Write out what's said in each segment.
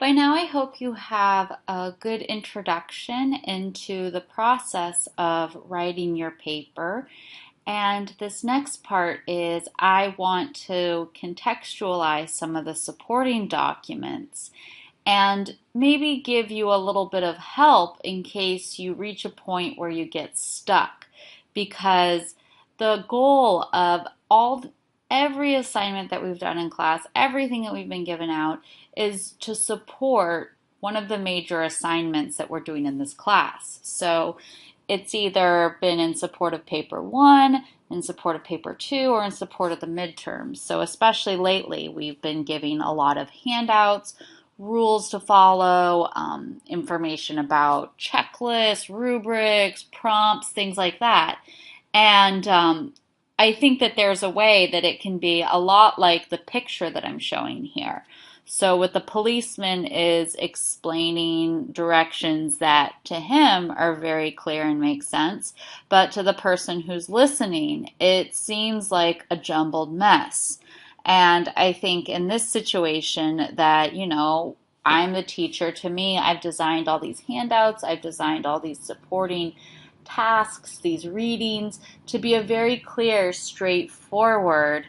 By now, I hope you have a good introduction into the process of writing your paper. And this next part is I want to contextualize some of the supporting documents and maybe give you a little bit of help in case you reach a point where you get stuck. Because the goal of every assignment that we've done in class, everything that we've been given out, is to support one of the major assignments that we're doing in this class. So it's either been in support of paper 1, in support of paper 2, or in support of the midterms. So especially lately, we've been giving a lot of handouts, rules to follow, information about checklists, rubrics, prompts, things like that. And I think that there's a way that it can be a lot like the picture that I'm showing here. So what the policeman is explaining directions that to him are very clear and make sense, but to the person who's listening, it seems like a jumbled mess. And I think in this situation that, I'm the teacher. To me, I've designed all these handouts, I've designed all these supporting tasks, these readings, to be a very clear, straightforward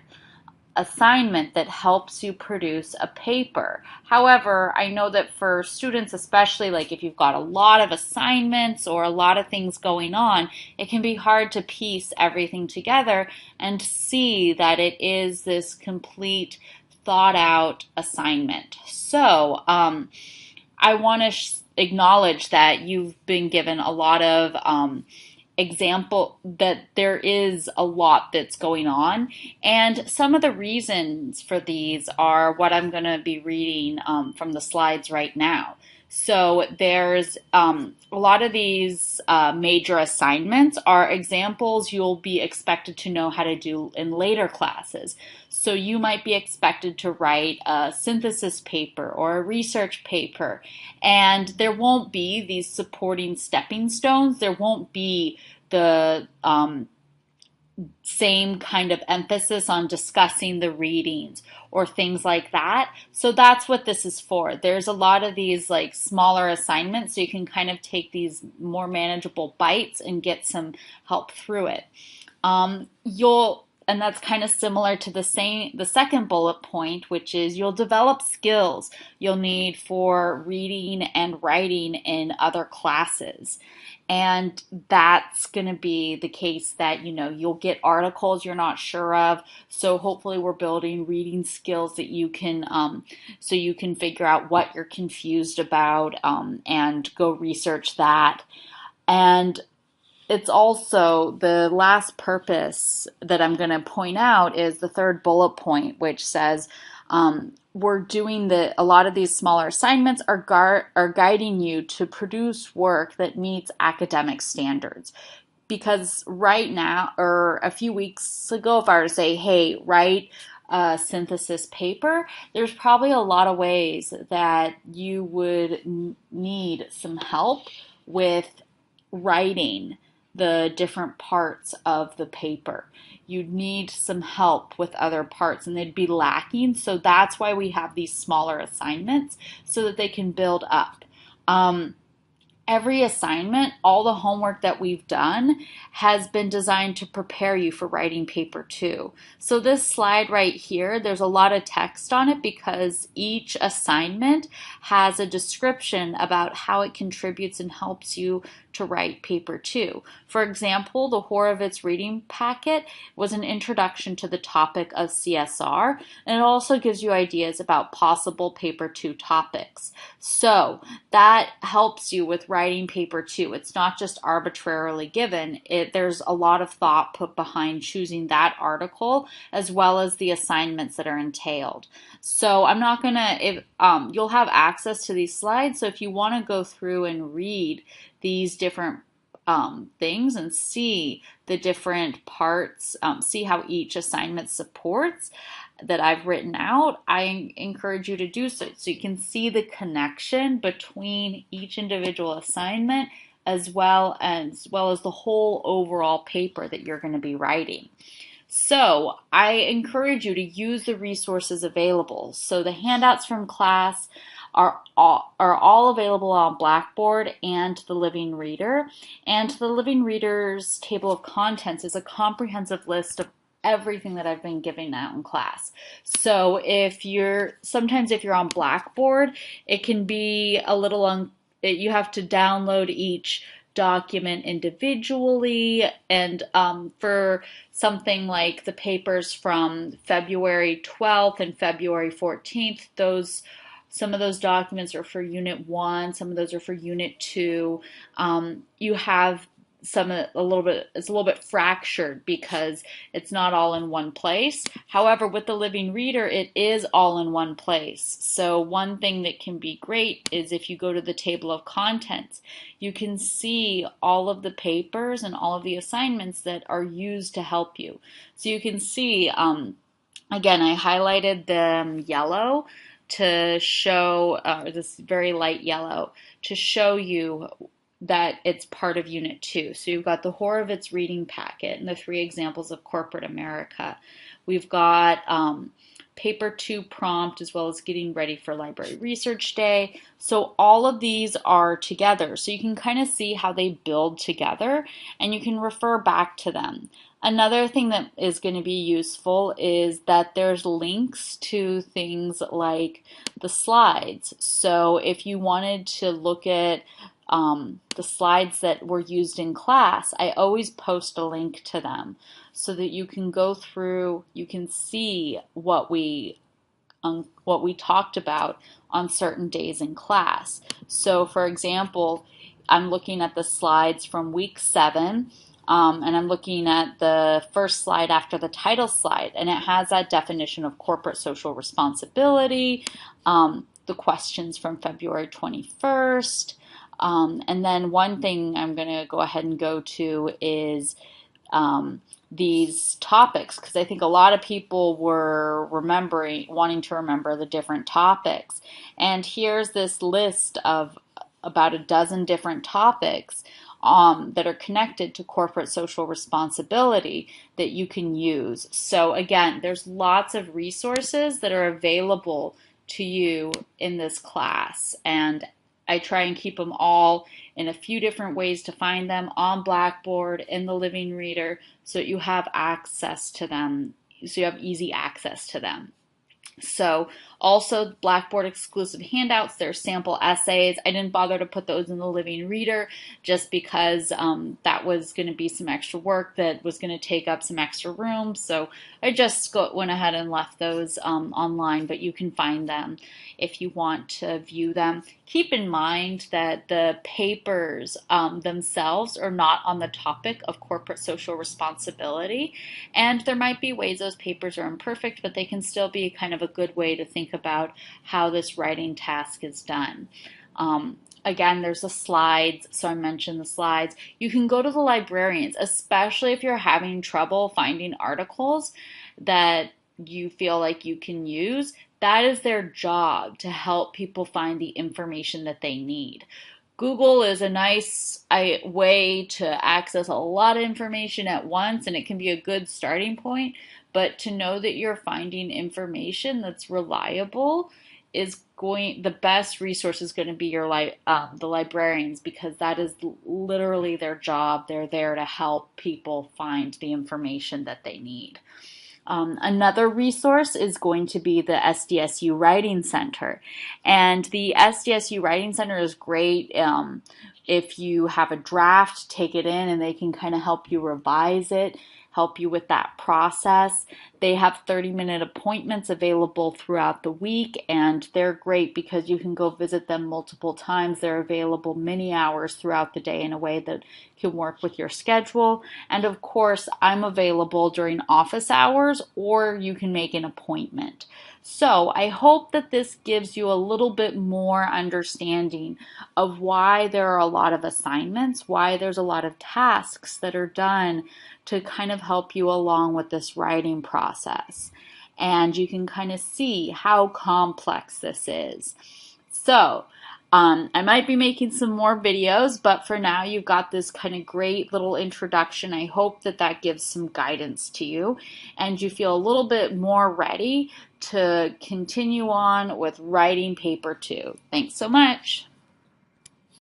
assignment that helps you produce a paper. However, I know that for students, especially like if you've got a lot of assignments or a lot of things going on, it can be hard to piece everything together and see that it is this complete thought out assignment. So I want to acknowledge that you've been given a lot of example that there is a lot that's going on, and some of the reasons for these are what I'm going to be reading from the slides right now. So there's a lot of these major assignments are examples you'll be expected to know how to do in later classes. So you might be expected to write a synthesis paper or a research paper, and there won't be these supporting stepping stones. There won't be the same kind of emphasis on discussing the readings or things like that. So that's what this is for. There's a lot of these like smaller assignments, so you can kind of take these more manageable bites and get some help through it. And that's kind of similar to the second bullet point, which is you'll develop skills you'll need for reading and writing in other classes. And that's going to be the case that, you'll get articles you're not sure of. So hopefully we're building reading skills that you can, so you can figure out what you're confused about, and go research that. And it's also the last purpose that I'm going to point out is the third bullet point, which says, we're doing a lot of these smaller assignments are guiding you to produce work that meets academic standards. Because right now, or a few weeks ago, if I were to say, hey, write a synthesis paper, there's probably a lot of ways that you would need some help with writing the different parts of the paper. You'd need some help with other parts and they'd be lacking. So that's why we have these smaller assignments so that they can build up. Every assignment, all the homework that we've done has been designed to prepare you for writing paper 2. So this slide right here, there's a lot of text on it because each assignment has a description about how it contributes and helps you to write paper 2. For example, the Horowitz reading packet was an introduction to the topic of CSR, and it also gives you ideas about possible paper 2 topics. So that helps you with writing paper 2. It's not just arbitrarily given. There's a lot of thought put behind choosing that article as well as the assignments that are entailed. So I'm not gonna, you'll have access to these slides, so if you want to go through and read these different things and see the different parts, see how each assignment supports that I've written out, I encourage you to do so you can see the connection between each individual assignment as well as the whole overall paper that you're going to be writing. So I encourage you to use the resources available. So the handouts from class, are all available on Blackboard and the Living Reader. And the Living Reader's table of contents is a comprehensive list of everything that I've been giving out in class. So sometimes if you're on Blackboard, it can be a little you have to download each document individually, and for something like the papers from February 12th and February 14th, some of those documents are for Unit 1, some of those are for Unit 2. You have it's a little bit fractured because it's not all in one place. However, with the Living Reader, it is all in one place. So one thing that can be great is if you go to the table of contents, you can see all of the papers and all of the assignments that are used to help you. So you can see, again, I highlighted them yellow to show, this very light yellow, to show you that it's part of Unit 2. So you've got the Horowitz reading packet and the 3 examples of corporate America. We've got paper 2 prompt, as well as getting ready for Library Research Day. So all of these are together. So you can kind of see how they build together, and you can refer back to them. Another thing that is going to be useful is that there's links to things like the slides. So if you wanted to look at the slides that were used in class, I always post a link to them so that you can go through, you can see what we talked about on certain days in class. So for example, I'm looking at the slides from week 7, and I'm looking at the first slide after the title slide, and it has that definition of corporate social responsibility, the questions from February 21st, and then one thing I'm going to go ahead and go to is these topics, because I think a lot of people were wanting to remember the different topics. And here's this list of about a dozen different topics that are connected to corporate social responsibility that you can use. So again, there's lots of resources that are available to you in this class, and I try and keep them all in a few different ways to find them on Blackboard, in the Living Reader, so that you have access to them, so you have easy access to them. So also Blackboard exclusive handouts, there's sample essays. I didn't bother to put those in the Living Reader just because that was going to be some extra work that was going to take up some extra room. So I just went ahead and left those online, but you can find them if you want to view them. Keep in mind that the papers themselves are not on the topic of corporate social responsibility, and there might be ways those papers are imperfect, but they can still be kind of a good way to think about how this writing task is done. Again, there's the slides, so I mentioned the slides. You can go to the librarians, especially if you're having trouble finding articles that you feel like you can use. That is their job, to help people find the information that they need. Google is a nice way to access a lot of information at once, and it can be a good starting point, but to know that you're finding information that's reliable the best resource is going to be the librarians, because that is literally their job. They're there to help people find the information that they need. Another resource is going to be the SDSU Writing Center. And the SDSU Writing Center is great if you have a draft, take it in and they can kind of help you revise it, help you with that process. They have 30-minute appointments available throughout the week, and they're great because you can go visit them multiple times. They're available many hours throughout the day in a way that can work with your schedule. And of course, I'm available during office hours, or you can make an appointment. So I hope that this gives you a little bit more understanding of why there are a lot of assignments, why there's a lot of tasks that are done to kind of help you along with this writing process. And you can kind of see how complex this is. So I might be making some more videos, but for now you've got this kind of great little introduction. I hope that that gives some guidance to you and you feel a little bit more ready to continue on with writing paper 2. Thanks so much.